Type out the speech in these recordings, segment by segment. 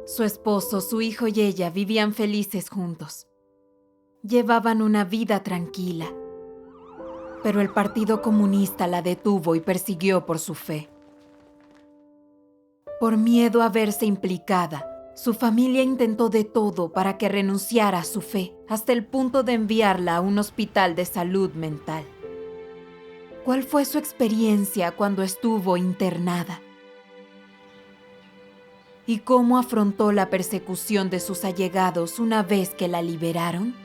Su esposo, su hijo y ella vivían felices juntos. Llevaban una vida tranquila. Pero el Partido Comunista la detuvo y persiguió por su fe. Por miedo a verse implicada, su familia intentó de todo para que renunciara a su fe, hasta el punto de enviarla a un hospital de salud mental. ¿Cuál fue su experiencia cuando estuvo internada? ¿Y cómo afrontó la persecución de sus allegados una vez que la liberaron?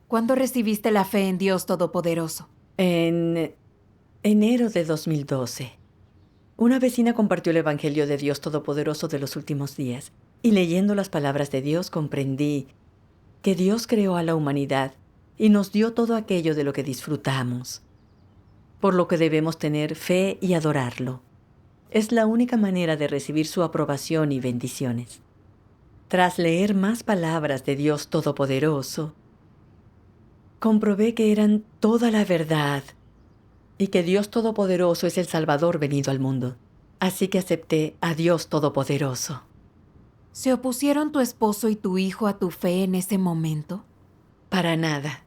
¿Cuándo recibiste la fe en Dios Todopoderoso? En enero de 2012, una vecina compartió el Evangelio de Dios Todopoderoso de los últimos días, y leyendo las palabras de Dios comprendí que Dios creó a la humanidad y nos dio todo aquello de lo que disfrutamos, por lo que debemos tener fe y adorarlo. Es la única manera de recibir su aprobación y bendiciones. Tras leer más palabras de Dios Todopoderoso, comprobé que eran toda la verdad y que Dios Todopoderoso es el Salvador venido al mundo. Así que acepté a Dios Todopoderoso. ¿Se opusieron tu esposo y tu hijo a tu fe en ese momento? Para nada.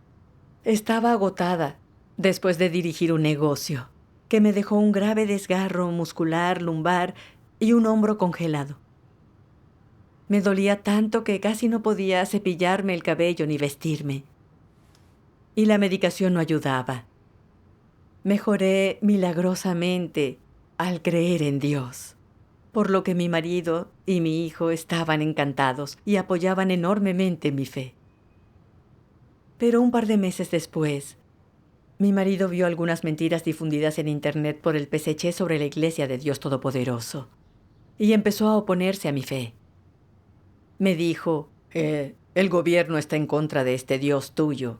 Estaba agotada después de dirigir un negocio que me dejó un grave desgarro muscular, lumbar y un hombro congelado. Me dolía tanto que casi no podía cepillarme el cabello ni vestirme. Y la medicación no ayudaba. Mejoré milagrosamente al creer en Dios, por lo que mi marido y mi hijo estaban encantados y apoyaban enormemente mi fe. Pero un par de meses después, mi marido vio algunas mentiras difundidas en Internet por el PSC sobre la Iglesia de Dios Todopoderoso y empezó a oponerse a mi fe. Me dijo, el gobierno está en contra de este Dios tuyo.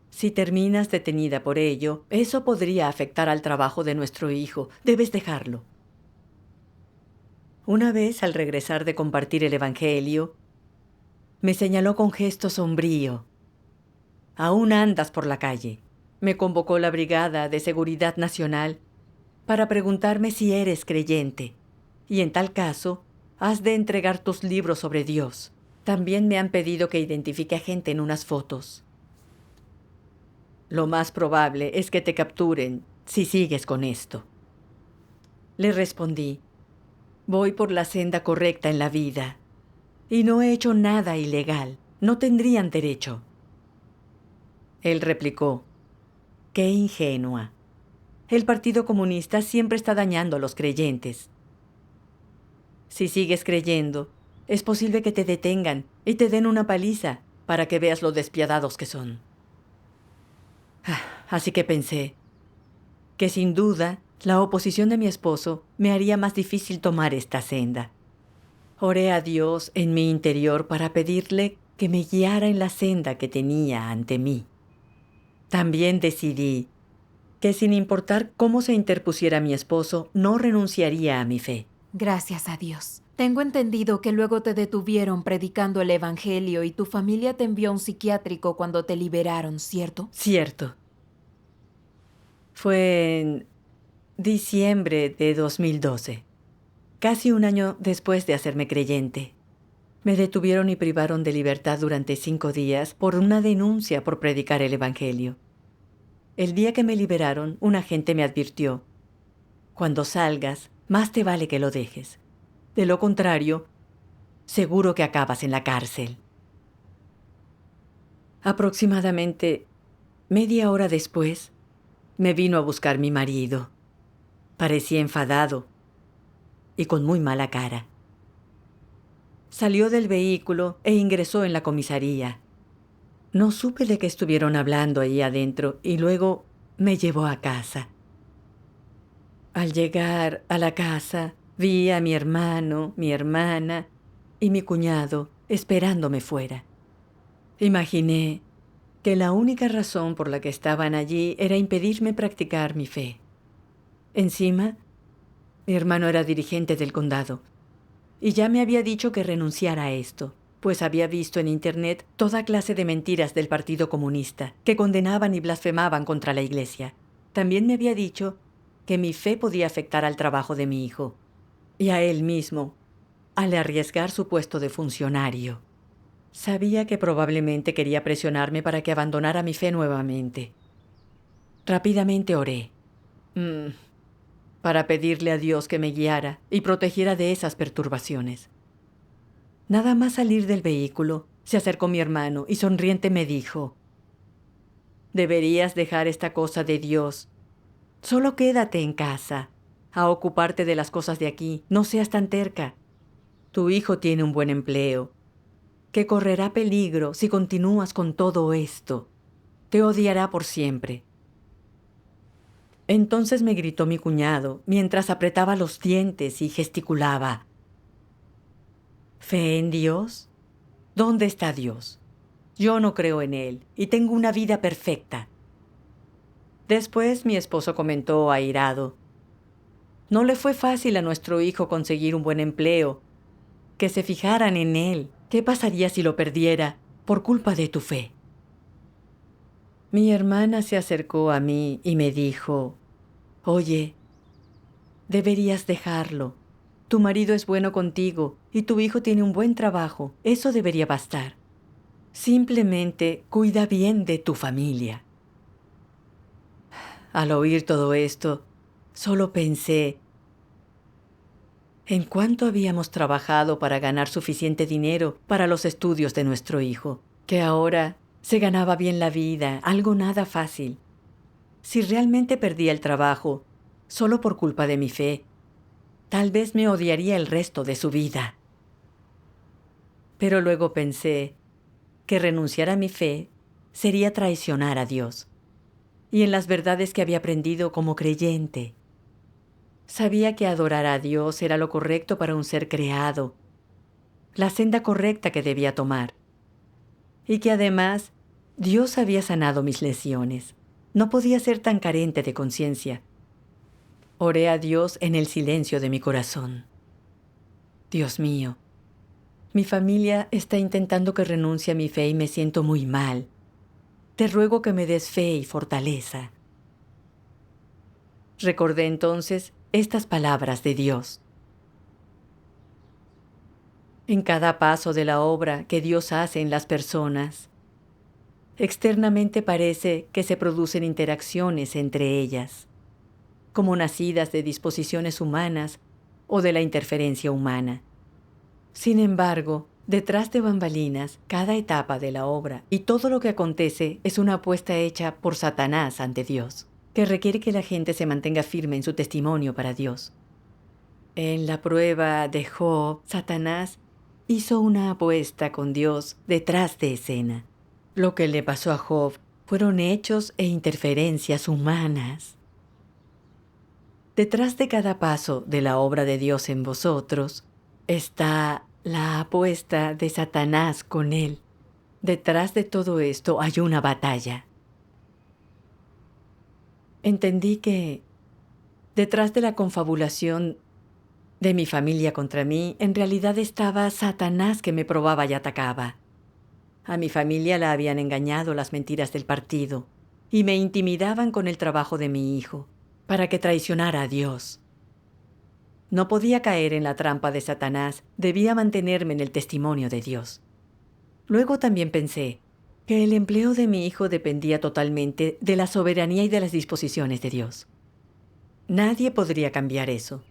Si terminas detenida por ello, eso podría afectar al trabajo de nuestro hijo. Debes dejarlo. Una vez, al regresar de compartir el Evangelio, me señaló con gesto sombrío. Aún andas por la calle. Me convocó la Brigada de Seguridad Nacional para preguntarme si eres creyente. Y en tal caso, has de entregar tus libros sobre Dios. También me han pedido que identifique a gente en unas fotos. Lo más probable es que te capturen si sigues con esto. Le respondí, voy por la senda correcta en la vida y no he hecho nada ilegal. No tendrían derecho. Él replicó, qué ingenua. El Partido Comunista siempre está dañando a los creyentes. Si sigues creyendo, es posible que te detengan y te den una paliza para que veas lo despiadados que son. Así que pensé que sin duda la oposición de mi esposo me haría más difícil tomar esta senda. Oré a Dios en mi interior para pedirle que me guiara en la senda que tenía ante mí. También decidí que sin importar cómo se interpusiera mi esposo, no renunciaría a mi fe. Gracias a Dios. Tengo entendido que luego te detuvieron predicando el Evangelio y tu familia te envió a un psiquiátrico cuando te liberaron, ¿cierto? Cierto. Fue en diciembre de 2012, casi un año después de hacerme creyente. Me detuvieron y privaron de libertad durante 5 días por una denuncia por predicar el Evangelio. El día que me liberaron, un agente me advirtió, cuando salgas, más te vale que lo dejes. De lo contrario, seguro que acabas en la cárcel. Aproximadamente media hora después, me vino a buscar mi marido. Parecía enfadado y con muy mala cara. Salió del vehículo e ingresó en la comisaría. No supe de qué estuvieron hablando ahí adentro y luego me llevó a casa. Al llegar a la casa, vi a mi hermano, mi hermana y mi cuñado esperándome fuera. Imaginé que la única razón por la que estaban allí era impedirme practicar mi fe. Encima, mi hermano era dirigente del condado y ya me había dicho que renunciara a esto, pues había visto en Internet toda clase de mentiras del Partido Comunista que condenaban y blasfemaban contra la Iglesia. También me había dicho que mi fe podía afectar al trabajo de mi hijo y a él mismo al arriesgar su puesto de funcionario. Sabía que probablemente quería presionarme para que abandonara mi fe nuevamente. Rápidamente oré, para pedirle a Dios que me guiara y protegiera de esas perturbaciones. Nada más salir del vehículo, se acercó mi hermano y sonriente me dijo: «Deberías dejar esta cosa de Dios. Solo quédate en casa, a ocuparte de las cosas de aquí. No seas tan terca. Tu hijo tiene un buen empleo, que correrá peligro si continúas con todo esto. Te odiará por siempre». Entonces me gritó mi cuñado, mientras apretaba los dientes y gesticulaba: ¿Fe en Dios? ¿Dónde está Dios? Yo no creo en Él y tengo una vida perfecta. Después mi esposo comentó airado: no le fue fácil a nuestro hijo conseguir un buen empleo. Que se fijaran en él. ¿Qué pasaría si lo perdiera por culpa de tu fe? Mi hermana se acercó a mí y me dijo: oye, deberías dejarlo. Tu marido es bueno contigo y tu hijo tiene un buen trabajo. Eso debería bastar. Simplemente cuida bien de tu familia. Al oír todo esto, solo pensé en cuánto habíamos trabajado para ganar suficiente dinero para los estudios de nuestro hijo, que ahora se ganaba bien la vida, algo nada fácil. Si realmente perdía el trabajo, solo por culpa de mi fe, tal vez me odiaría el resto de su vida. Pero luego pensé que renunciar a mi fe sería traicionar a Dios y en las verdades que había aprendido como creyente. Sabía que adorar a Dios era lo correcto para un ser creado, la senda correcta que debía tomar, y que además Dios había sanado mis lesiones. No podía ser tan carente de conciencia. Oré a Dios en el silencio de mi corazón. Dios mío, mi familia está intentando que renuncie a mi fe y me siento muy mal. Te ruego que me des fe y fortaleza. Recordé entonces estas palabras de Dios. En cada paso de la obra que Dios hace en las personas, externamente parece que se producen interacciones entre ellas, como nacidas de disposiciones humanas o de la interferencia humana. Sin embargo, detrás de bambalinas, cada etapa de la obra y todo lo que acontece es una apuesta hecha por Satanás ante Dios, que requiere que la gente se mantenga firme en su testimonio para Dios. En la prueba de Job, Satanás hizo una apuesta con Dios detrás de escena. Lo que le pasó a Job fueron hechos e interferencias humanas. Detrás de cada paso de la obra de Dios en vosotros está la apuesta de Satanás con él. Detrás de todo esto hay una batalla. Entendí que detrás de la confabulación de mi familia contra mí, en realidad estaba Satanás que me probaba y atacaba. A mi familia la habían engañado las mentiras del partido y me intimidaban con el trabajo de mi hijo para que traicionara a Dios. No podía caer en la trampa de Satanás, debía mantenerme en el testimonio de Dios. Luego también pensé que el empleo de mi hijo dependía totalmente de la soberanía y de las disposiciones de Dios. Nadie podría cambiar eso,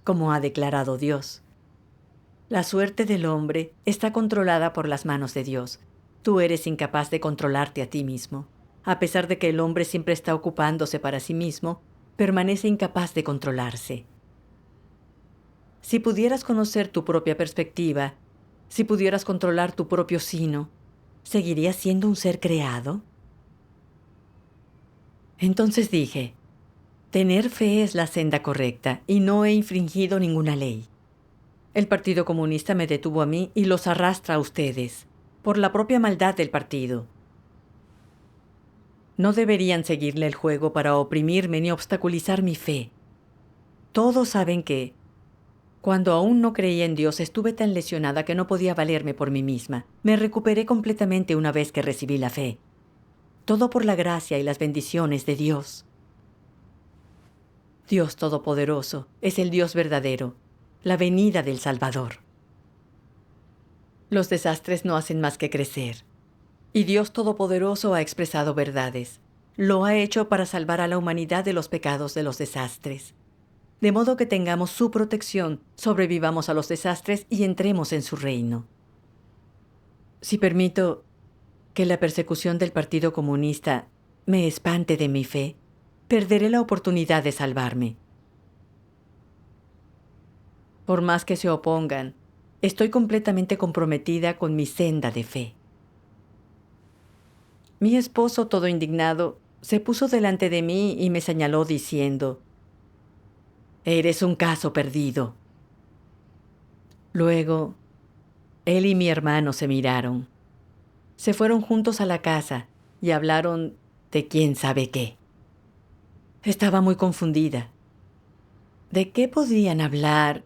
como ha declarado Dios. La suerte del hombre está controlada por las manos de Dios. Tú eres incapaz de controlarte a ti mismo. A pesar de que el hombre siempre está ocupándose para sí mismo, permanece incapaz de controlarse. Si pudieras conocer tu propia perspectiva, si pudieras controlar tu propio sino, ¿seguirías siendo un ser creado? Entonces dije, tener fe es la senda correcta y no he infringido ninguna ley. El Partido Comunista me detuvo a mí y los arrastra a ustedes, por la propia maldad del partido. No deberían seguirle el juego para oprimirme ni obstaculizar mi fe. Todos saben que, cuando aún no creía en Dios, estuve tan lesionada que no podía valerme por mí misma. Me recuperé completamente una vez que recibí la fe. Todo por la gracia y las bendiciones de Dios. Dios Todopoderoso es el Dios verdadero la venida del Salvador. Los desastres no hacen más que crecer, y Dios Todopoderoso ha expresado verdades. Lo ha hecho para salvar a la humanidad de los pecados de los desastres. De modo que tengamos su protección, sobrevivamos a los desastres y entremos en su reino. Si permito que la persecución del Partido Comunista me espante de mi fe, perderé la oportunidad de salvarme. Por más que se opongan, estoy completamente comprometida con mi senda de fe. Mi esposo, todo indignado, se puso delante de mí y me señaló diciendo: «Eres un caso perdido». Luego, él y mi hermano se miraron. Se fueron juntos a la casa y hablaron de quién sabe qué. Estaba muy confundida. ¿De qué podrían hablar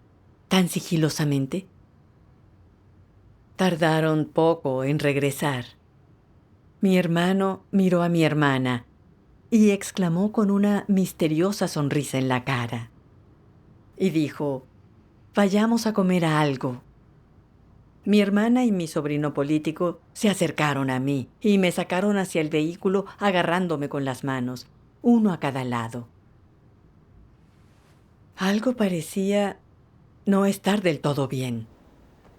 tan sigilosamente? Tardaron poco en regresar. Mi hermano miró a mi hermana y exclamó con una misteriosa sonrisa en la cara. Y dijo: «Vayamos a comer algo». Mi hermana y mi sobrino político se acercaron a mí y me sacaron hacia el vehículo agarrándome con las manos, uno a cada lado. Algo parecía no estar del todo bien.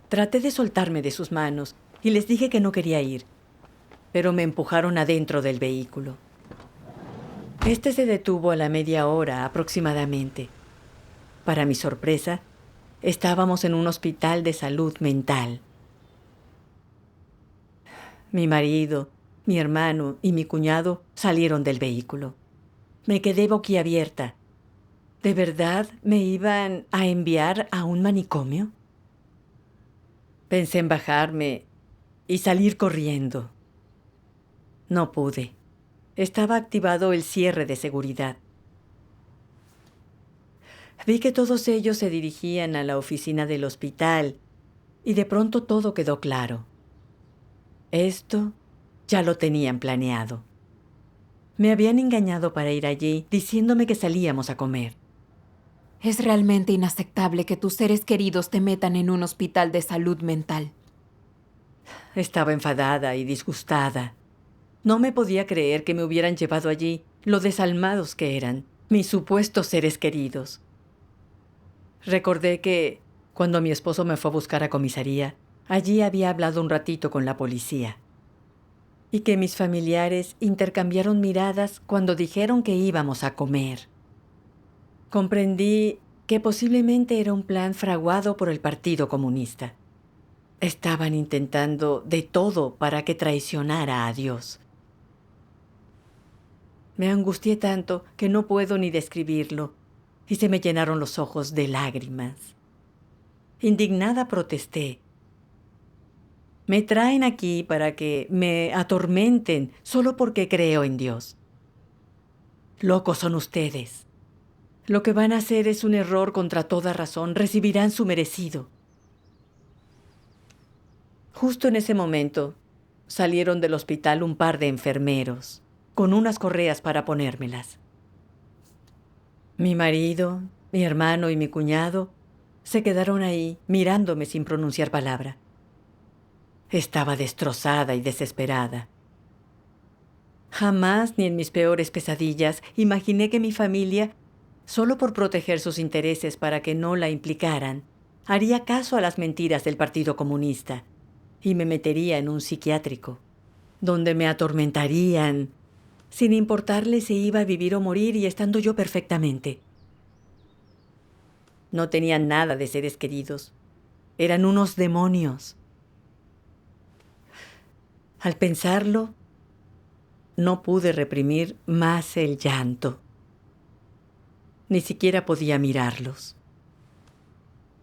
Traté de soltarme de sus manos y les dije que no quería ir, pero me empujaron adentro del vehículo. Este se detuvo a la media hora aproximadamente. Para mi sorpresa, estábamos en un hospital de salud mental. Mi marido, mi hermano y mi cuñado salieron del vehículo. Me quedé boquiabierta. ¿De verdad me iban a enviar a un manicomio? Pensé en bajarme y salir corriendo. No pude. Estaba activado el cierre de seguridad. Vi que todos ellos se dirigían a la oficina del hospital y de pronto todo quedó claro. Esto ya lo tenían planeado. Me habían engañado para ir allí diciéndome que salíamos a comer. Es realmente inaceptable que tus seres queridos te metan en un hospital de salud mental. Estaba enfadada y disgustada. No me podía creer que me hubieran llevado allí, lo desalmados que eran, mis supuestos seres queridos. Recordé que, cuando mi esposo me fue a buscar a comisaría, allí había hablado un ratito con la policía. Y que mis familiares intercambiaron miradas cuando dijeron que íbamos a comer. Comprendí que posiblemente era un plan fraguado por el Partido Comunista. Estaban intentando de todo para que traicionara a Dios. Me angustié tanto que no puedo ni describirlo, y se me llenaron los ojos de lágrimas. Indignada protesté: «Me traen aquí para que me atormenten solo porque creo en Dios. Locos son ustedes. Lo que van a hacer es un error contra toda razón. Recibirán su merecido». Justo en ese momento, salieron del hospital un par de enfermeros, con unas correas para ponérmelas. Mi marido, mi hermano y mi cuñado se quedaron ahí, mirándome sin pronunciar palabra. Estaba destrozada y desesperada. Jamás, ni en mis peores pesadillas, imaginé que mi familia, solo por proteger sus intereses para que no la implicaran, haría caso a las mentiras del Partido Comunista y me metería en un psiquiátrico, donde me atormentarían, sin importarles si iba a vivir o morir y estando yo perfectamente. No tenían nada de seres queridos. Eran unos demonios. Al pensarlo, no pude reprimir más el llanto. Ni siquiera podía mirarlos.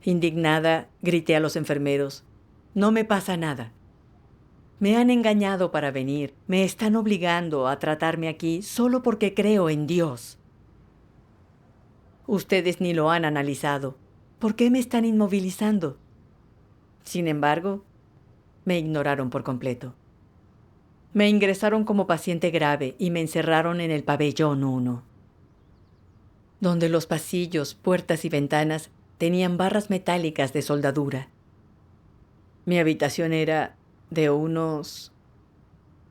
Indignada, grité a los enfermeros: «No me pasa nada. Me han engañado para venir. Me están obligando a tratarme aquí solo porque creo en Dios. Ustedes ni lo han analizado. ¿Por qué me están inmovilizando?». Sin embargo, me ignoraron por completo. Me ingresaron como paciente grave y me encerraron en el pabellón 1, donde los pasillos, puertas y ventanas tenían barras metálicas de soldadura. Mi habitación era de unos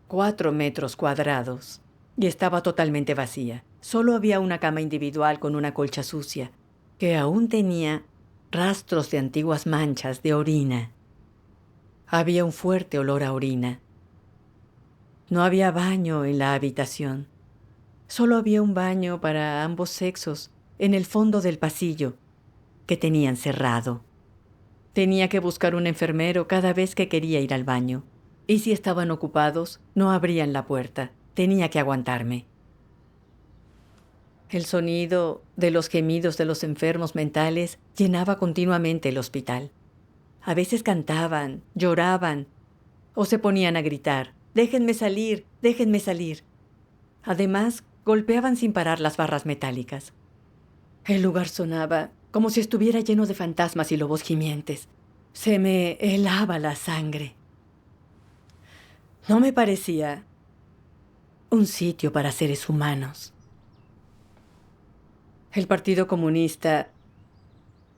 4 metros cuadrados y estaba totalmente vacía. Solo había una cama individual con una colcha sucia, que aún tenía rastros de antiguas manchas de orina. Había un fuerte olor a orina. No había baño en la habitación. Solo había un baño para ambos sexos en el fondo del pasillo, que tenían cerrado. Tenía que buscar un enfermero cada vez que quería ir al baño. Y si estaban ocupados, no abrían la puerta. Tenía que aguantarme. El sonido de los gemidos de los enfermos mentales llenaba continuamente el hospital. A veces cantaban, lloraban o se ponían a gritar: «¡Déjenme salir! ¡Déjenme salir!». Además, golpeaban sin parar las barras metálicas. El lugar sonaba como si estuviera lleno de fantasmas y lobos gimientes. Se me helaba la sangre. No me parecía un sitio para seres humanos. El Partido Comunista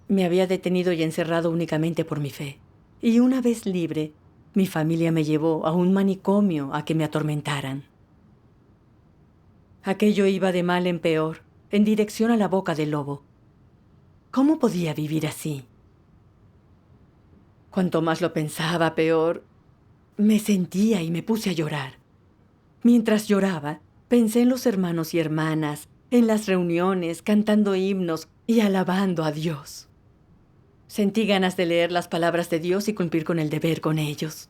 me había detenido y encerrado únicamente por mi fe. Y una vez libre, mi familia me llevó a un manicomio a que me atormentaran. Aquello iba de mal en peor, en dirección a la boca del lobo. ¿Cómo podía vivir así? Cuanto más lo pensaba, peor me sentía y me puse a llorar. Mientras lloraba, pensé en los hermanos y hermanas, en las reuniones, cantando himnos y alabando a Dios. Sentí ganas de leer las palabras de Dios y cumplir con el deber con ellos.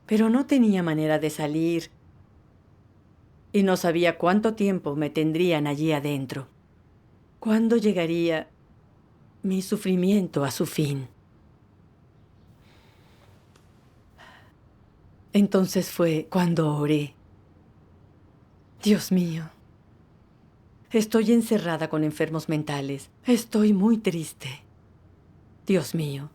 Pero no tenía manera de salir y no sabía cuánto tiempo me tendrían allí adentro. ¿Cuándo llegaría mi sufrimiento a su fin? Entonces fue cuando oré. Dios mío, estoy encerrada con enfermos mentales. Estoy muy triste. Dios mío,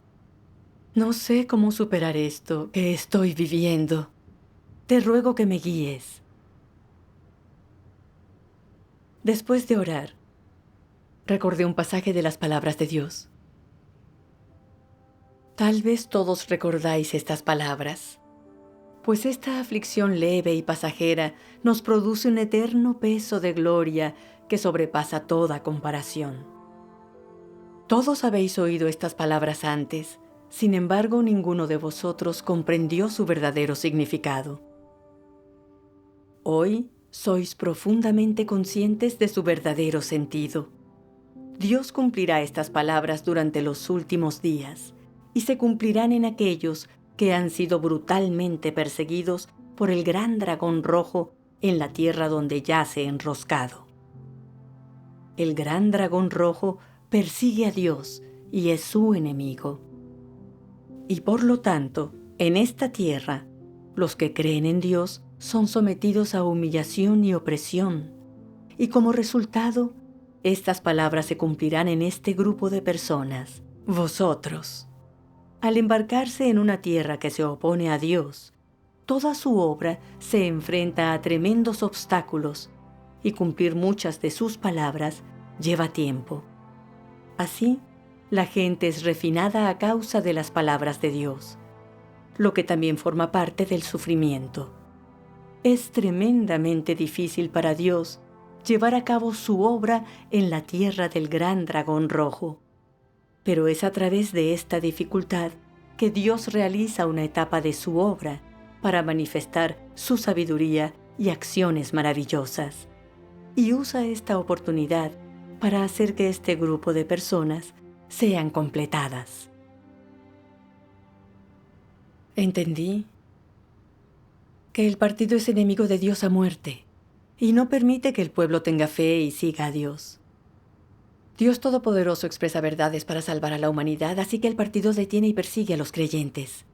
no sé cómo superar esto que estoy viviendo. Te ruego que me guíes. Después de orar, recordé un pasaje de las palabras de Dios. Tal vez todos recordáis estas palabras, pues esta aflicción leve y pasajera nos produce un eterno peso de gloria que sobrepasa toda comparación. Todos habéis oído estas palabras antes, sin embargo, ninguno de vosotros comprendió su verdadero significado. Hoy sois profundamente conscientes de su verdadero sentido. Dios cumplirá estas palabras durante los últimos días y se cumplirán en aquellos que han sido brutalmente perseguidos por el gran dragón rojo en la tierra donde yace enroscado. El gran dragón rojo persigue a Dios y es su enemigo. Y por lo tanto, en esta tierra, los que creen en Dios son sometidos a humillación y opresión. Y como resultado, estas palabras se cumplirán en este grupo de personas, vosotros. Al embarcarse en una tierra que se opone a Dios, toda su obra se enfrenta a tremendos obstáculos y cumplir muchas de sus palabras lleva tiempo. Así, la gente es refinada a causa de las palabras de Dios, lo que también forma parte del sufrimiento. Es tremendamente difícil para Dios llevar a cabo su obra en la tierra del gran dragón rojo. Pero es a través de esta dificultad que Dios realiza una etapa de su obra para manifestar su sabiduría y acciones maravillosas. Y usa esta oportunidad para hacer que este grupo de personas sean completadas. Entendí que el partido es enemigo de Dios a muerte y no permite que el pueblo tenga fe y siga a Dios. Dios Todopoderoso expresa verdades para salvar a la humanidad, así que el partido detiene y persigue a los creyentes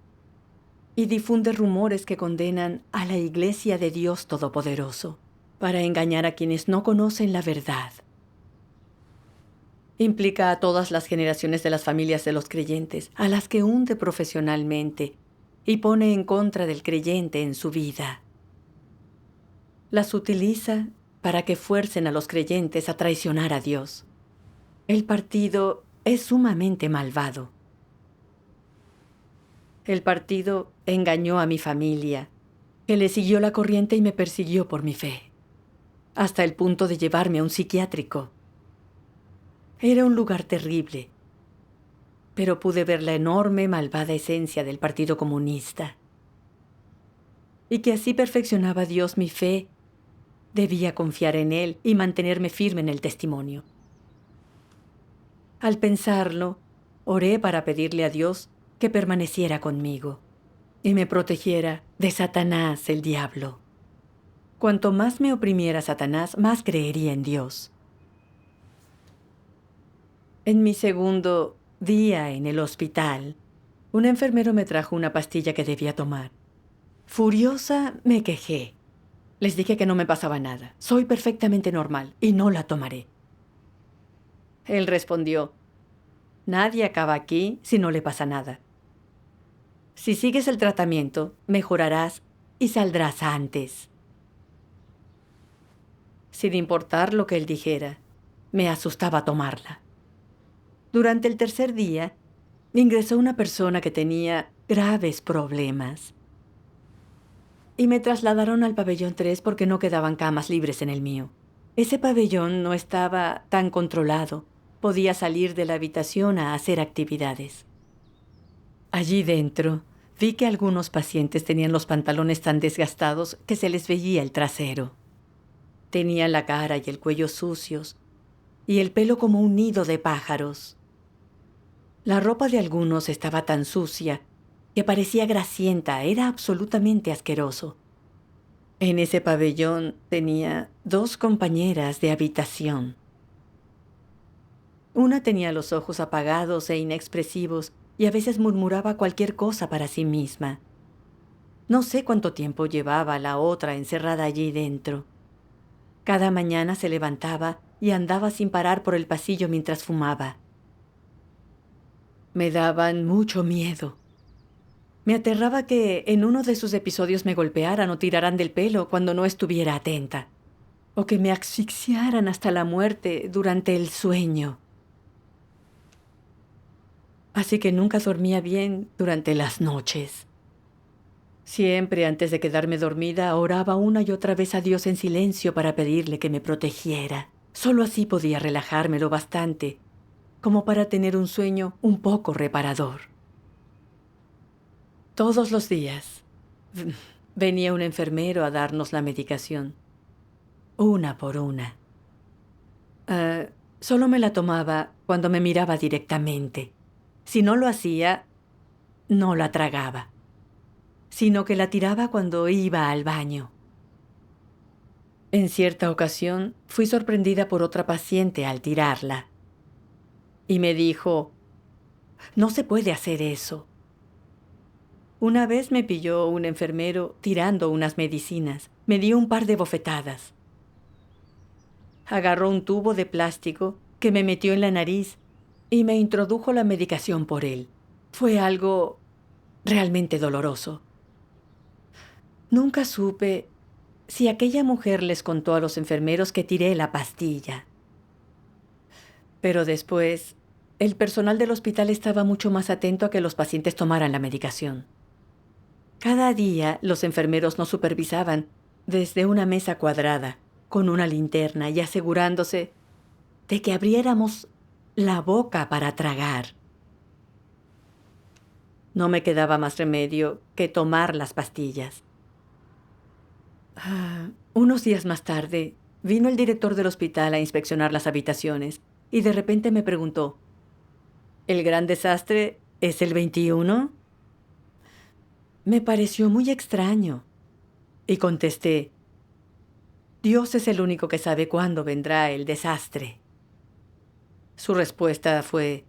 y difunde rumores que condenan a la Iglesia de Dios Todopoderoso para engañar a quienes no conocen la verdad. Implica a todas las generaciones de las familias de los creyentes, a las que hunde profesionalmente y pone en contra del creyente en su vida. Las utiliza para que fuercen a los creyentes a traicionar a Dios. El partido es sumamente malvado. El partido engañó a mi familia, que le siguió la corriente y me persiguió por mi fe, hasta el punto de llevarme a un psiquiátrico. Era un lugar terrible, pero pude ver la enorme, malvada esencia del Partido Comunista. Y que así perfeccionaba Dios mi fe, debía confiar en Él y mantenerme firme en el testimonio. Al pensarlo, oré para pedirle a Dios que permaneciera conmigo y me protegiera de Satanás, el diablo. Cuanto más me oprimiera Satanás, más creería en Dios. En mi segundo día en el hospital, un enfermero me trajo una pastilla que debía tomar. Furiosa, me quejé. Les dije que no me pasaba nada. Soy perfectamente normal y no la tomaré. Él respondió: nadie acaba aquí si no le pasa nada. Si sigues el tratamiento, mejorarás y saldrás antes. Sin importar lo que él dijera, me asustaba tomarla. Durante el tercer día, ingresó una persona que tenía graves problemas. Y me trasladaron al pabellón 3 porque no quedaban camas libres en el mío. Ese pabellón no estaba tan controlado. Podía salir de la habitación a hacer actividades. Allí dentro, vi que algunos pacientes tenían los pantalones tan desgastados que se les veía el trasero. Tenían la cara y el cuello sucios, y el pelo como un nido de pájaros. La ropa de algunos estaba tan sucia que parecía grasienta, era absolutamente asqueroso. En ese pabellón tenía 2 compañeras de habitación. Una tenía los ojos apagados e inexpresivos y a veces murmuraba cualquier cosa para sí misma. No sé cuánto tiempo llevaba la otra encerrada allí dentro. Cada mañana se levantaba y andaba sin parar por el pasillo mientras fumaba. Me daban mucho miedo. Me aterraba que en uno de sus episodios me golpearan o tiraran del pelo cuando no estuviera atenta, o que me asfixiaran hasta la muerte durante el sueño. Así que nunca dormía bien durante las noches. Siempre antes de quedarme dormida oraba una y otra vez a Dios en silencio para pedirle que me protegiera. Solo así podía relajarme lo bastante como para tener un sueño un poco reparador. Todos los días venía un enfermero a darnos la medicación, una por una. Solo me la tomaba cuando me miraba directamente. Si no lo hacía, no la tragaba, sino que la tiraba cuando iba al baño. En cierta ocasión, fui sorprendida por otra paciente al tirarla. Y me dijo: no se puede hacer eso. Una vez me pilló un enfermero tirando unas medicinas. Me dio un par de bofetadas. Agarró un tubo de plástico que me metió en la nariz y me introdujo la medicación por él. Fue algo realmente doloroso. Nunca supe si aquella mujer les contó a los enfermeros que tiré la pastilla. Pero después, el personal del hospital estaba mucho más atento a que los pacientes tomaran la medicación. Cada día los enfermeros nos supervisaban desde una mesa cuadrada, con una linterna y asegurándose de que abriéramos la boca para tragar. No me quedaba más remedio que tomar las pastillas. Unos días más tarde, vino el director del hospital a inspeccionar las habitaciones y de repente me preguntó: ¿el gran desastre es el 21? Me pareció muy extraño y contesté: Dios es el único que sabe cuándo vendrá el desastre. Su respuesta fue: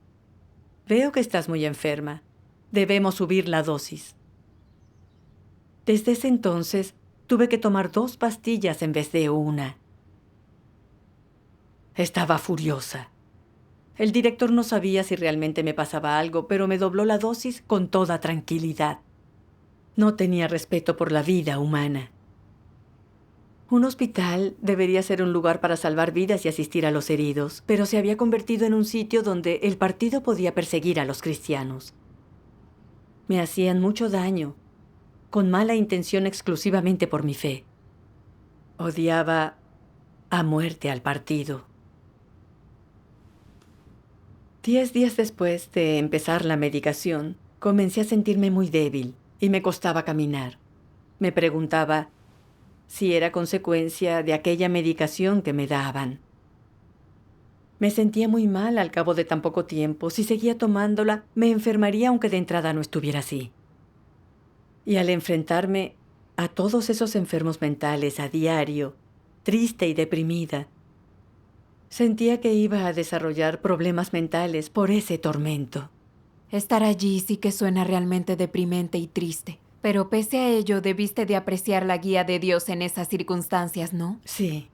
veo que estás muy enferma. Debemos subir la dosis. Desde ese entonces, tuve que tomar 2 pastillas en vez de una. Estaba furiosa. El director no sabía si realmente me pasaba algo, pero me dobló la dosis con toda tranquilidad. No tenía respeto por la vida humana. Un hospital debería ser un lugar para salvar vidas y asistir a los heridos, pero se había convertido en un sitio donde el partido podía perseguir a los cristianos. Me hacían mucho daño, con mala intención exclusivamente por mi fe. Odiaba a muerte al partido. 10 días después de empezar la medicación, comencé a sentirme muy débil y me costaba caminar. Me preguntaba si era consecuencia de aquella medicación que me daban. Me sentía muy mal al cabo de tan poco tiempo. Si seguía tomándola, me enfermaría aunque de entrada no estuviera así. Y al enfrentarme a todos esos enfermos mentales a diario, triste y deprimida, sentía que iba a desarrollar problemas mentales por ese tormento. Estar allí sí que suena realmente deprimente y triste. Pero pese a ello, debiste de apreciar la guía de Dios en esas circunstancias, ¿no? Sí.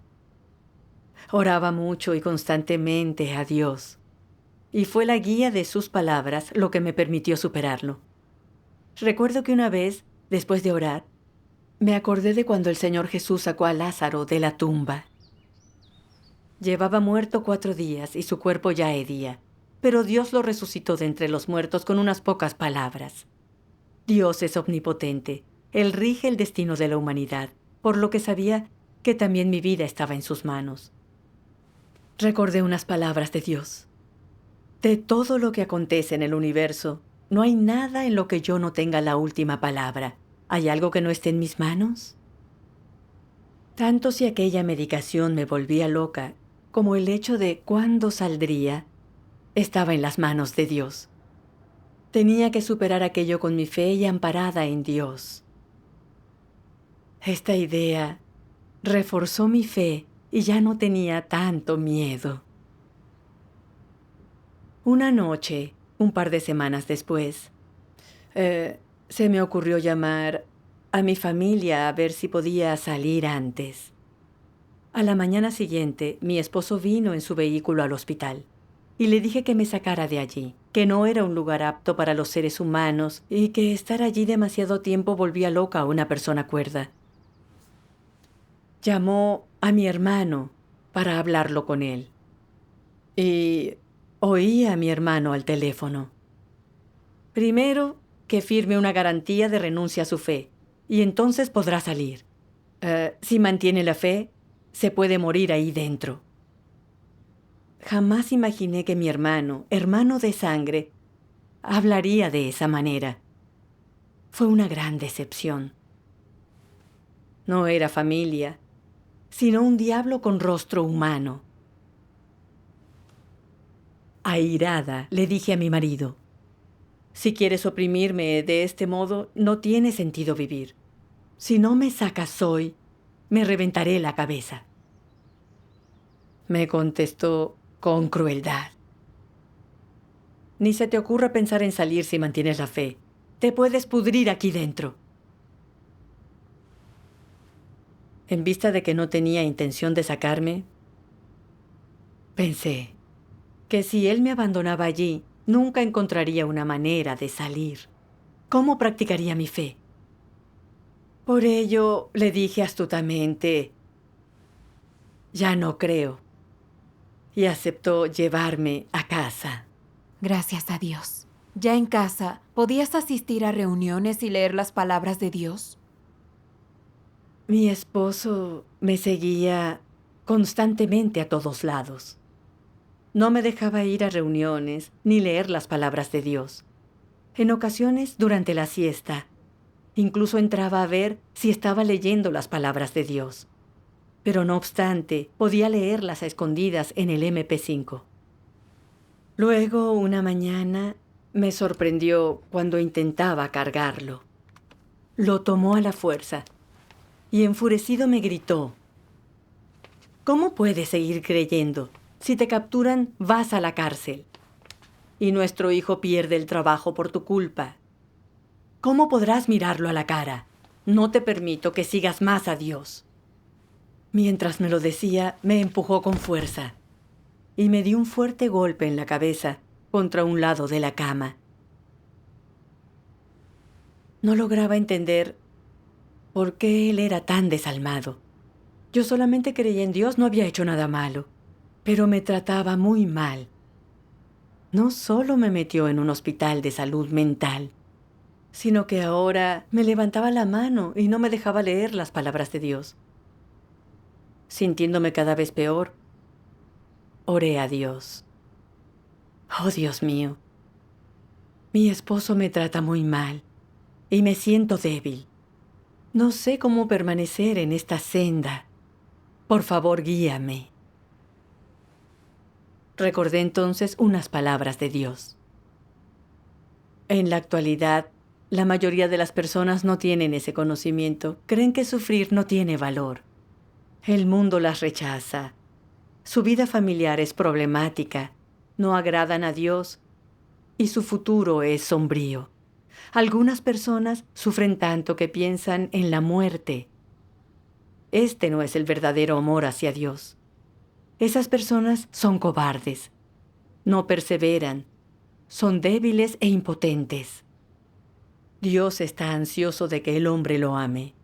Oraba mucho y constantemente a Dios. Y fue la guía de sus palabras lo que me permitió superarlo. Recuerdo que una vez, después de orar, me acordé de cuando el Señor Jesús sacó a Lázaro de la tumba. Llevaba muerto 4 días y su cuerpo ya hedía, pero Dios lo resucitó de entre los muertos con unas pocas palabras. Dios es omnipotente. Él rige el destino de la humanidad, por lo que sabía que también mi vida estaba en sus manos. Recordé unas palabras de Dios. De todo lo que acontece en el universo, no hay nada en lo que yo no tenga la última palabra. ¿Hay algo que no esté en mis manos? Tanto si aquella medicación me volvía loca, como el hecho de cuándo saldría, estaba en las manos de Dios. Tenía que superar aquello con mi fe y amparada en Dios. Esta idea reforzó mi fe y ya no tenía tanto miedo. Una noche, un par de semanas después, se me ocurrió llamar a mi familia a ver si podía salir antes. A la mañana siguiente, mi esposo vino en su vehículo al hospital y le dije que me sacara de allí, que no era un lugar apto para los seres humanos y que estar allí demasiado tiempo volvía loca a una persona cuerda. Llamó a mi hermano para hablarlo con él y oí a mi hermano al teléfono. Primero, que firme una garantía de renuncia a su fe y entonces podrá salir. Si mantiene la fe, se puede morir ahí dentro. Jamás imaginé que mi hermano de sangre, hablaría de esa manera. Fue una gran decepción. No era familia, sino un diablo con rostro humano. Airada, le dije a mi marido, si quieres oprimirme de este modo, no tiene sentido vivir. Si no me sacas hoy, me reventaré la cabeza. Me contestó con crueldad. Ni se te ocurra pensar en salir si mantienes la fe. Te puedes pudrir aquí dentro. En vista de que no tenía intención de sacarme, pensé que si él me abandonaba allí, nunca encontraría una manera de salir. ¿Cómo practicaría mi fe? Por ello, le dije astutamente, ya no creo. Y aceptó llevarme a casa. Gracias a Dios. Ya en casa, ¿podías asistir a reuniones y leer las palabras de Dios? Mi esposo me seguía constantemente a todos lados. No me dejaba ir a reuniones ni leer las palabras de Dios. En ocasiones, durante la siesta, incluso entraba a ver si estaba leyendo las palabras de Dios. Pero no obstante, podía leerlas a escondidas en el MP5. Luego, una mañana, me sorprendió cuando intentaba cargarlo. Lo tomó a la fuerza y enfurecido me gritó, ¿cómo puedes seguir creyendo? Si te capturan, vas a la cárcel. Y nuestro hijo pierde el trabajo por tu culpa. ¿Cómo podrás mirarlo a la cara? No te permito que sigas más a Dios. Mientras me lo decía, me empujó con fuerza y me dio un fuerte golpe en la cabeza contra un lado de la cama. No lograba entender por qué él era tan desalmado. Yo solamente creía en Dios, no había hecho nada malo, pero me trataba muy mal. No solo me metió en un hospital de salud mental, sino que ahora me levantaba la mano y no me dejaba leer las palabras de Dios. Sintiéndome cada vez peor, oré a Dios. Oh, Dios mío, mi esposo me trata muy mal y me siento débil. No sé cómo permanecer en esta senda. Por favor, guíame. Recordé entonces unas palabras de Dios. En la actualidad, la mayoría de las personas no tienen ese conocimiento. Creen que sufrir no tiene valor. El mundo las rechaza. Su vida familiar es problemática. No agradan a Dios y su futuro es sombrío. Algunas personas sufren tanto que piensan en la muerte. Este no es el verdadero amor hacia Dios. Esas personas son cobardes. No perseveran. Son débiles e impotentes. Dios está ansioso de que el hombre lo ame.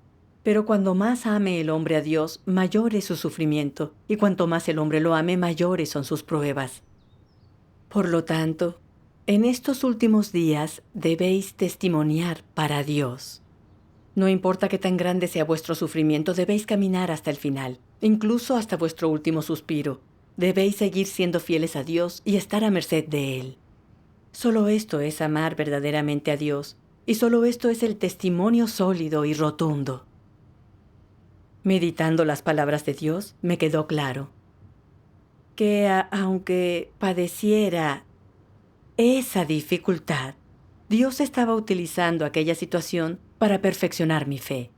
Pero cuando más ame el hombre a Dios, mayor es su sufrimiento, y cuanto más el hombre lo ame, mayores son sus pruebas. Por lo tanto, en estos últimos días debéis testimoniar para Dios. No importa qué tan grande sea vuestro sufrimiento, debéis caminar hasta el final, incluso hasta vuestro último suspiro. Debéis seguir siendo fieles a Dios y estar a merced de Él. Solo esto es amar verdaderamente a Dios, y solo esto es el testimonio sólido y rotundo. Meditando las palabras de Dios, me quedó claro que aunque padeciera esa dificultad, Dios estaba utilizando aquella situación para perfeccionar mi fe,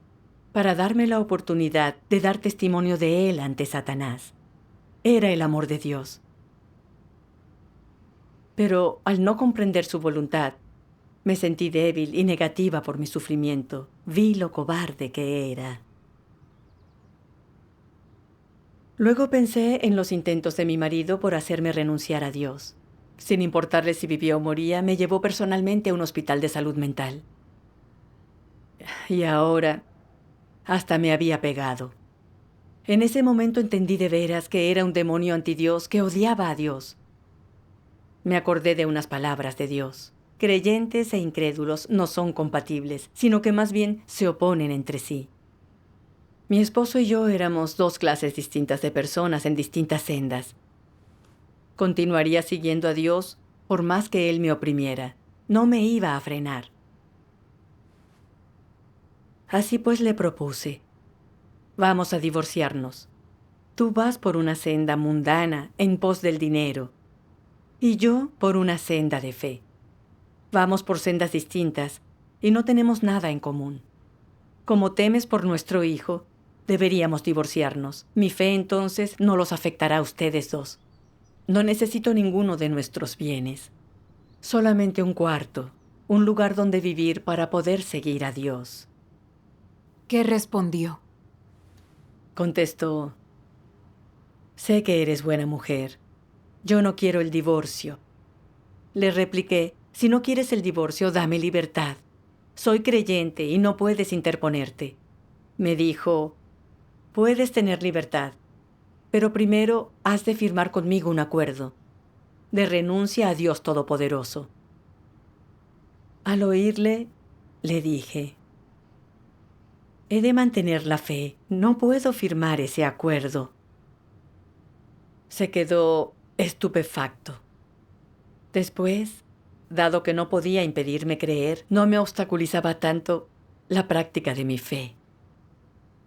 para darme la oportunidad de dar testimonio de Él ante Satanás. Era el amor de Dios. Pero al no comprender su voluntad, me sentí débil y negativa por mi sufrimiento. Vi lo cobarde que era. Luego pensé en los intentos de mi marido por hacerme renunciar a Dios. Sin importarle si vivía o moría, me llevó personalmente a un hospital de salud mental. Y ahora, hasta me había pegado. En ese momento entendí de veras que era un demonio antidios que odiaba a Dios. Me acordé de unas palabras de Dios. Creyentes e incrédulos no son compatibles, sino que más bien se oponen entre sí. Mi esposo y yo éramos dos clases distintas de personas en distintas sendas. Continuaría siguiendo a Dios por más que Él me oprimiera. No me iba a frenar. Así pues le propuse: vamos a divorciarnos. Tú vas por una senda mundana en pos del dinero, y yo por una senda de fe. Vamos por sendas distintas y no tenemos nada en común. Como temes por nuestro hijo, deberíamos divorciarnos. Mi fe entonces no los afectará a ustedes dos. No necesito ninguno de nuestros bienes. Solamente un cuarto, un lugar donde vivir para poder seguir a Dios. ¿Qué respondió? Contestó: sé que eres buena mujer. Yo no quiero el divorcio. Le repliqué: si no quieres el divorcio, dame libertad. Soy creyente y no puedes interponerte. Me dijo: puedes tener libertad, pero primero has de firmar conmigo un acuerdo de renuncia a Dios Todopoderoso. Al oírle, le dije: he de mantener la fe, no puedo firmar ese acuerdo. Se quedó estupefacto. Después, dado que no podía impedirme creer, no me obstaculizaba tanto la práctica de mi fe.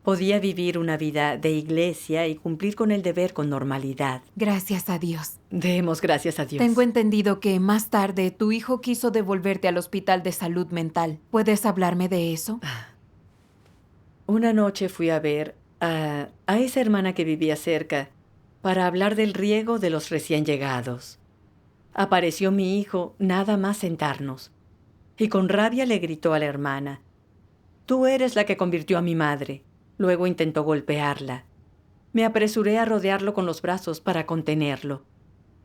Podía vivir una vida de iglesia y cumplir con el deber con normalidad. Gracias a Dios. Demos gracias a Dios. Tengo entendido que más tarde tu hijo quiso devolverte al hospital de salud mental. ¿Puedes hablarme de eso? Una noche fui a ver a esa hermana que vivía cerca para hablar del riego de los recién llegados. Apareció mi hijo nada más sentarnos y con rabia le gritó a la hermana: tú eres la que convirtió a mi madre. Luego intentó golpearla. Me apresuré a rodearlo con los brazos para contenerlo.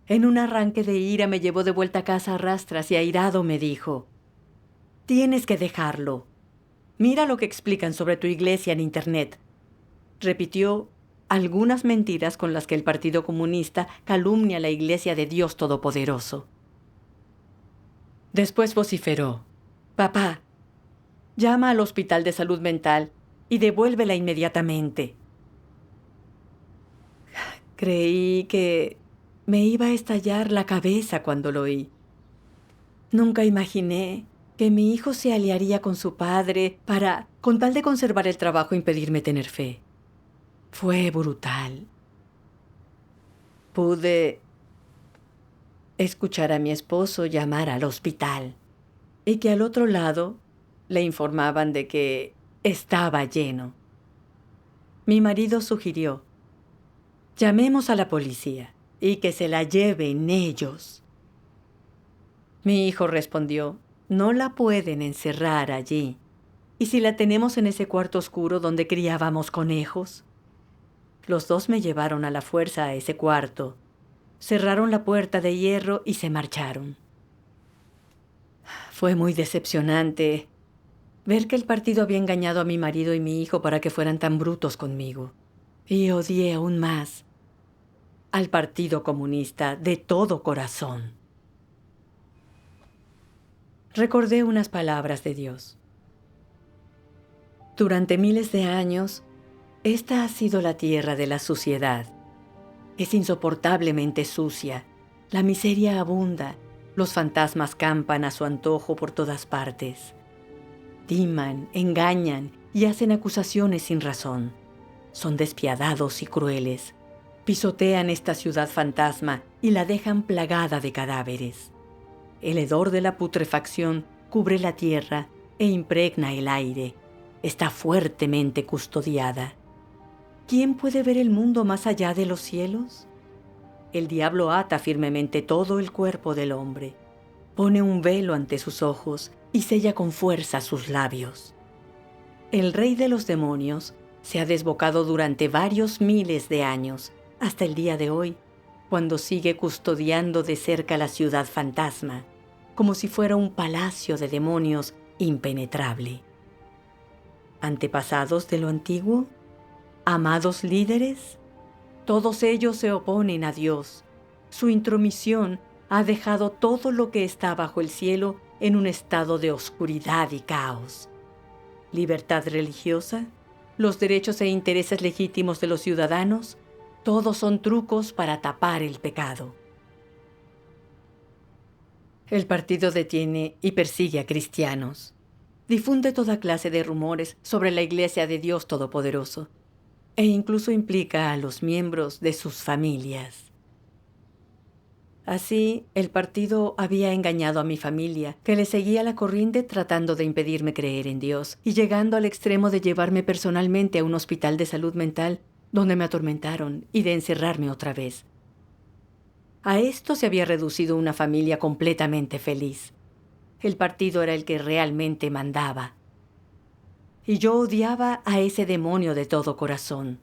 En un arranque de ira me llevó de vuelta a casa a rastras y airado me dijo: tienes que dejarlo. Mira lo que explican sobre tu iglesia en internet. Repitió algunas mentiras con las que el Partido Comunista calumnia a la Iglesia de Dios Todopoderoso. Después vociferó: «Papá, llama al Hospital de Salud Mental y devuélvela inmediatamente». Creí que me iba a estallar la cabeza cuando lo oí. Nunca imaginé que mi hijo se aliaría con su padre para, con tal de conservar el trabajo, impedirme tener fe. Fue brutal. Pude escuchar a mi esposo llamar al hospital y que al otro lado le informaban de que estaba lleno. Mi marido sugirió: «Llamemos a la policía y que se la lleven ellos». Mi hijo respondió: «No la pueden encerrar allí. ¿Y si la tenemos en ese cuarto oscuro donde criábamos conejos?». Los dos me llevaron a la fuerza a ese cuarto, cerraron la puerta de hierro y se marcharon. Fue muy decepcionante ver que el partido había engañado a mi marido y mi hijo para que fueran tan brutos conmigo. Y odié aún más al Partido Comunista de todo corazón. Recordé unas palabras de Dios. Durante miles de años, esta ha sido la tierra de la suciedad. Es insoportablemente sucia. La miseria abunda. Los fantasmas campan a su antojo por todas partes. Timan, engañan y hacen acusaciones sin razón. Son despiadados y crueles. Pisotean esta ciudad fantasma y la dejan plagada de cadáveres. El hedor de la putrefacción cubre la tierra e impregna el aire. Está fuertemente custodiada. ¿Quién puede ver el mundo más allá de los cielos? El diablo ata firmemente todo el cuerpo del hombre. Pone un velo ante sus ojos y sella con fuerza sus labios. El rey de los demonios se ha desbocado durante varios miles de años, hasta el día de hoy, cuando sigue custodiando de cerca la ciudad fantasma, como si fuera un palacio de demonios impenetrable. Antepasados de lo antiguo, amados líderes, todos ellos se oponen a Dios. Su intromisión ha dejado todo lo que está bajo el cielo en un estado de oscuridad y caos. Libertad religiosa, los derechos e intereses legítimos de los ciudadanos, todos son trucos para tapar el pecado. El partido detiene y persigue a cristianos. Difunde toda clase de rumores sobre la Iglesia de Dios Todopoderoso e incluso implica a los miembros de sus familias. Así, el partido había engañado a mi familia, que le seguía la corriente tratando de impedirme creer en Dios y llegando al extremo de llevarme personalmente a un hospital de salud mental donde me atormentaron y de encerrarme otra vez. A esto se había reducido una familia completamente feliz. El partido era el que realmente mandaba. Y yo odiaba a ese demonio de todo corazón.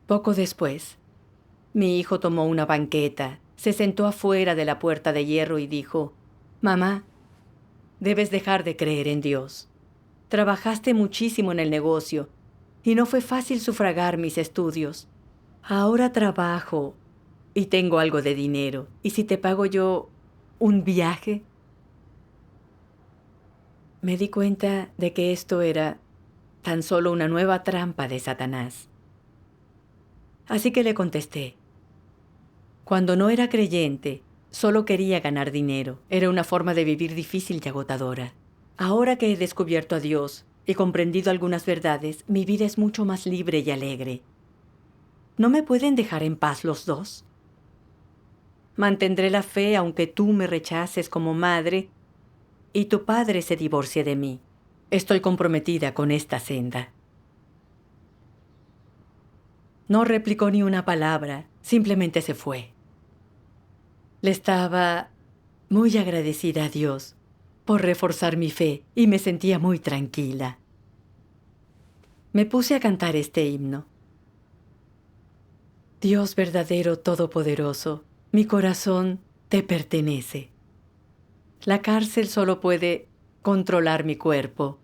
Poco después, mi hijo tomó una banqueta, se sentó afuera de la puerta de hierro y dijo: «Mamá, debes dejar de creer en Dios. Trabajaste muchísimo en el negocio y no fue fácil sufragar mis estudios. Ahora trabajo y tengo algo de dinero. ¿Y si te pago yo un viaje?». Me di cuenta de que esto era tan solo una nueva trampa de Satanás. Así que le contesté: «Cuando no era creyente, solo quería ganar dinero. Era una forma de vivir difícil y agotadora. Ahora que he descubierto a Dios y comprendido algunas verdades, mi vida es mucho más libre y alegre. ¿No me pueden dejar en paz los dos? Mantendré la fe aunque tú me rechaces como madre y tu padre se divorcie de mí. Estoy comprometida con esta senda». No replicó ni una palabra, simplemente se fue. Le estaba muy agradecida a Dios por reforzar mi fe y me sentía muy tranquila. Me puse a cantar este himno. Dios verdadero todopoderoso, mi corazón te pertenece. La cárcel solo puede controlar mi cuerpo.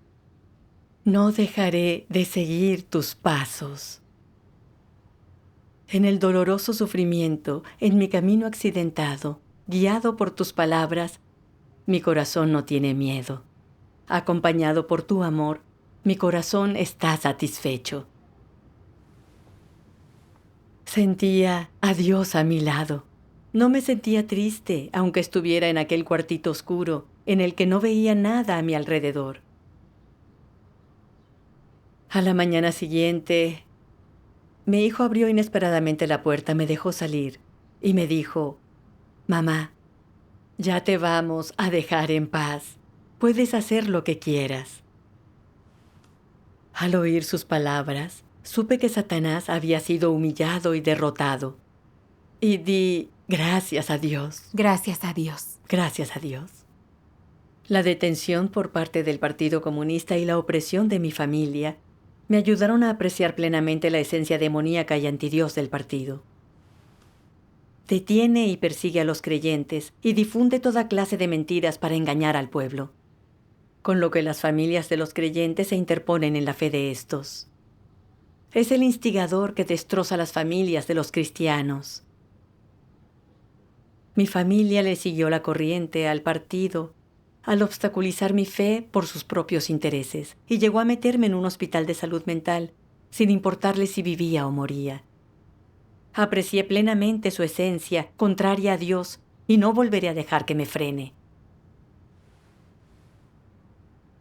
No dejaré de seguir tus pasos. En el doloroso sufrimiento, en mi camino accidentado, guiado por tus palabras, mi corazón no tiene miedo. Acompañado por tu amor, mi corazón está satisfecho. Sentía a Dios a mi lado. No me sentía triste, aunque estuviera en aquel cuartito oscuro, en el que no veía nada a mi alrededor. A la mañana siguiente, mi hijo abrió inesperadamente la puerta, me dejó salir y me dijo: «Mamá, ya te vamos a dejar en paz. Puedes hacer lo que quieras». Al oír sus palabras, supe que Satanás había sido humillado y derrotado. Y di gracias a Dios. Gracias a Dios. Gracias a Dios. La detención por parte del Partido Comunista y la opresión de mi familia me ayudaron a apreciar plenamente la esencia demoníaca y antidios del partido. Detiene y persigue a los creyentes y difunde toda clase de mentiras para engañar al pueblo, con lo que las familias de los creyentes se interponen en la fe de estos. Es el instigador que destroza las familias de los cristianos. Mi familia le siguió la corriente al partido al obstaculizar mi fe por sus propios intereses y llegó a meterme en un hospital de salud mental sin importarle si vivía o moría. Aprecié plenamente su esencia, contraria a Dios, y no volveré a dejar que me frene.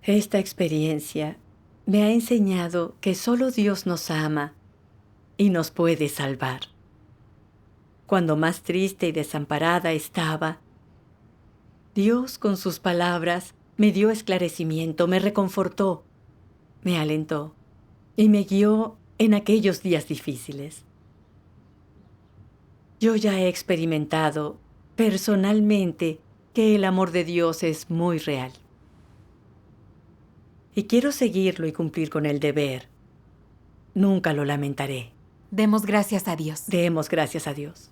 Esta experiencia me ha enseñado que solo Dios nos ama y nos puede salvar. Cuando más triste y desamparada estaba, Dios con sus palabras me dio esclarecimiento, me reconfortó, me alentó y me guió en aquellos días difíciles. Yo ya he experimentado personalmente que el amor de Dios es muy real. Y quiero seguirlo y cumplir con el deber. Nunca lo lamentaré. Demos gracias a Dios. Demos gracias a Dios.